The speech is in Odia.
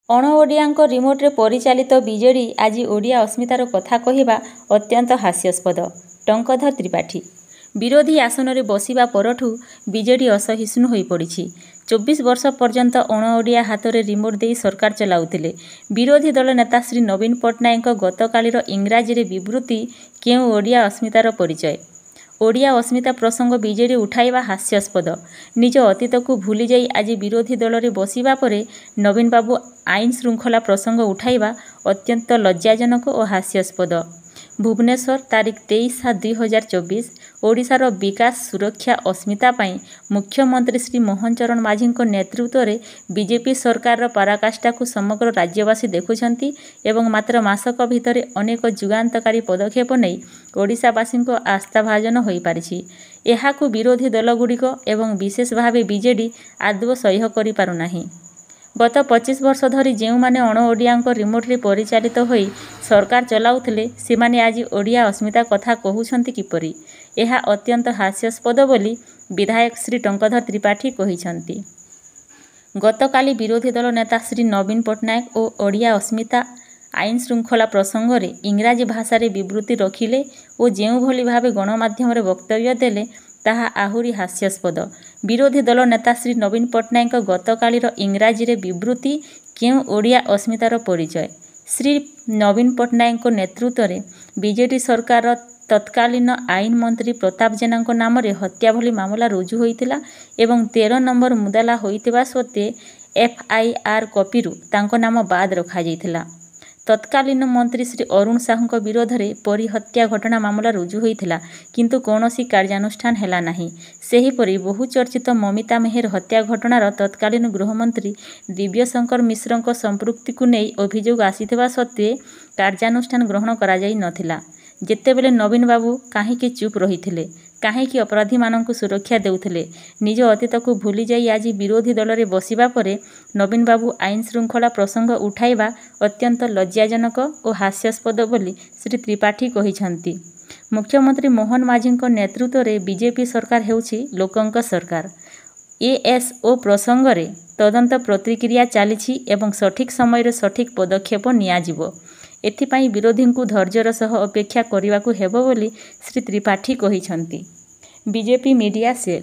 ଅଣଓଡ଼ିଆଙ୍କ ରିମୋଟ୍ରେ ପରିଚାଳିତ ବିଜେଡି ଆଜି ଓଡ଼ିଆ ଅସ୍ମିତାର କଥା କହିବା ଅତ୍ୟନ୍ତ ହାସ୍ୟାସ୍ପଦ। ଟଙ୍କଧର ତ୍ରିପାଠୀ ବିରୋଧୀ ଆସନରେ ବସିବା ପରଠୁ ବିଜେଡି ଅସହିଷ୍ଣୁ ହୋଇପଡ଼ିଛି। 24 ବର୍ଷ ପର୍ଯ୍ୟନ୍ତ ଅଣଓଡ଼ିଆ ହାତରେ ରିମୋଟ୍ ଦେଇ ସରକାର ଚଲାଉଥିଲେ। ବିରୋଧୀ ଦଳ ନେତା ଶ୍ରୀ ନବୀନ ପଟ୍ଟନାୟକଙ୍କ ଗତକାଲିର ଇଂରାଜୀରେ ବିବୃତ୍ତି କେଉଁ ଓଡ଼ିଆ ଅସ୍ମିତାର ପରିଚୟ? ଓଡ଼ିଆ ଅସ୍ମିତା ପ୍ରସଙ୍ଗ ବିଜେଡି ଉଠାଇବା ହାସ୍ୟାସ୍ପଦ। ନିଜ ଅତୀତକୁ ଭୁଲିଯାଇ ଆଜି ବିରୋଧୀ ଦଳରେ ବସିବା ପରେ ନବୀନ ବାବୁ ଆଇନ ଶୃଙ୍ଖଳା ପ୍ରସଙ୍ଗ ଉଠାଇବା ଅତ୍ୟନ୍ତ ଲଜ୍ଜାଜନକ ଓ ହାସ୍ୟାସ୍ପଦ। ଭୁବନେଶ୍ୱର ତାରିଖ 23/7/2024 ଓଡ଼ିଶାର ବିକାଶ ସୁରକ୍ଷା ଅସ୍ମିତା ପାଇଁ ମୁଖ୍ୟମନ୍ତ୍ରୀ ଶ୍ରୀ ମୋହନ ଚରଣ ମାଝୀଙ୍କ ନେତୃତ୍ୱରେ ବିଜେପି ସରକାରର ପରାକାଷ୍ଠାକୁ ସମଗ୍ର ରାଜ୍ୟବାସୀ ଦେଖୁଛନ୍ତି ଏବଂ ମାତ୍ର ମାସକ ଭିତରେ ଅନେକ ଯୁଗାନ୍ତକାରୀ ପଦକ୍ଷେପ ନେଇ ଓଡ଼ିଶାବାସୀଙ୍କ ଆସ୍ଥାଭାଜନ ହୋଇପାରିଛି। ଏହାକୁ ବିରୋଧୀ ଦଳଗୁଡ଼ିକ ଏବଂ ବିଶେଷ ଭାବେ ବିଜେଡି ଆଦୌ ସହ୍ୟ କରିପାରୁନାହିଁ। ଗତ 25 ବର୍ଷ ଧରି ଯେଉଁମାନେ ଅଣଓଡ଼ିଆଙ୍କ ରିମୋଟ୍ରେ ପରିଚାଳିତ ହୋଇ ସରକାର ଚଲାଉଥିଲେ ସେମାନେ ଆଜି ଓଡ଼ିଆ ଅସ୍ମିତା କଥା କହୁଛନ୍ତି କିପରି? ଏହା ଅତ୍ୟନ୍ତ ହାସ୍ୟାସ୍ପଦ ବୋଲି ବିଧାୟକ ଶ୍ରୀ ଟଙ୍କଧର ତ୍ରିପାଠୀ କହିଛନ୍ତି। ଗତକାଲି ବିରୋଧୀ ଦଳ ନେତା ଶ୍ରୀ ନବୀନ ପଟ୍ଟନାୟକ ଓ ଓଡ଼ିଆ ଅସ୍ମିତା ଆଇନ ଶୃଙ୍ଖଳା ପ୍ରସଙ୍ଗରେ ଇଂରାଜୀ ଭାଷାରେ ବିବୃତ୍ତି ରଖିଲେ ଓ ଯେଉଁଭଳି ଭାବେ ଗଣମାଧ୍ୟମରେ ବକ୍ତବ୍ୟ ଦେଲେ ତାହା ଆହୁରି ହାସ୍ୟାସ୍ପଦ। ବିରୋଧୀ ଦଳ ନେତା ଶ୍ରୀ ନବୀନ ପଟ୍ଟନାୟକଙ୍କ ଗତକାଲିର ଇଂରାଜୀରେ ବିବୃତ୍ତି କେଉଁ ଓଡ଼ିଆ ଅସ୍ମିତାର ପରିଚୟ? ଶ୍ରୀ ନବୀନ ପଟ୍ଟନାୟକଙ୍କ ନେତୃତ୍ୱରେ ବିଜେଡି ସରକାରର ତତ୍କାଳୀନ ଆଇନ ମନ୍ତ୍ରୀ ପ୍ରତାପ ଜେନାଙ୍କ ନାମରେ ହତ୍ୟା ଭଳି ମାମଲା ରୁଜୁ ହୋଇଥିଲା ଏବଂ 13 ନମ୍ବର ମୁଦାଲା ହୋଇଥିବା ସତ୍ତ୍ୱେ ଏଫ୍ଆଇଆର୍ କପିରୁ ତାଙ୍କ ନାମ ବାଦ୍ ରଖାଯାଇଥିଲା। ତତ୍କାଳୀନ ମନ୍ତ୍ରୀ ଶ୍ରୀ ଅରୁଣ ସାହୁଙ୍କ ବିରୋଧରେ ପରୀ ହତ୍ୟା ଘଟଣା ମାମଲା ରୁଜୁ ହୋଇଥିଲା କିନ୍ତୁ କୌଣସି କାର୍ଯ୍ୟାନୁଷ୍ଠାନ ହେଲା ନାହିଁ। ସେହିପରି ବହୁ ଚର୍ଚ୍ଚିତ ମମିତା ମେହେର ହତ୍ୟା ଘଟଣାର ତତ୍କାଳୀନ ଗୃହମନ୍ତ୍ରୀ ଦିବ୍ୟଶଙ୍କର ମିଶ୍ରଙ୍କ ସମ୍ପୃକ୍ତିକୁ ନେଇ ଅଭିଯୋଗ ଆସିଥିବା ସତ୍ତ୍ୱେ କାର୍ଯ୍ୟାନୁଷ୍ଠାନ ଗ୍ରହଣ କରାଯାଇ ନଥିଲା। ଯେତେବେଳେ ନବୀନ ବାବୁ କାହିଁକି ଚୁପ୍ ରହିଥିଲେ? କାହିଁକି ଅପରାଧୀମାନଙ୍କୁ ସୁରକ୍ଷା ଦେଉଥିଲେ? ନିଜ ଅତୀତକୁ ଭୁଲିଯାଇ ଆଜି ବିରୋଧୀ ଦଳରେ ବସିବା ପରେ ନବୀନ ବାବୁ ଆଇନ ଶୃଙ୍ଖଳା ପ୍ରସଙ୍ଗ ଉଠାଇବା ଅତ୍ୟନ୍ତ ଲଜ୍ଜାଜନକ ଓ ହାସ୍ୟାସ୍ପଦ ବୋଲି ଶ୍ରୀ ତ୍ରିପାଠୀ କହିଛନ୍ତି। ମୁଖ୍ୟମନ୍ତ୍ରୀ ମୋହନ ମାଝୀଙ୍କ ନେତୃତ୍ୱରେ ବିଜେପି ସରକାର ହେଉଛି ଲୋକଙ୍କ ସରକାର। ଏଏସ୍ଓ ପ୍ରସଙ୍ଗରେ ତଦନ୍ତ ପ୍ରକ୍ରିୟା ଚାଲିଛି ଏବଂ ସଠିକ୍ ସମୟରେ ସଠିକ୍ ପଦକ୍ଷେପ ନିଆଯିବ। ଏଥିପାଇଁ ବିରୋଧୀଙ୍କୁ ଧୈର୍ଯ୍ୟର ସହ ଅପେକ୍ଷା କରିବାକୁ ହେବ ବୋଲି ଶ୍ରୀ ତ୍ରିପାଠୀ କହିଛନ୍ତି। BJP media cell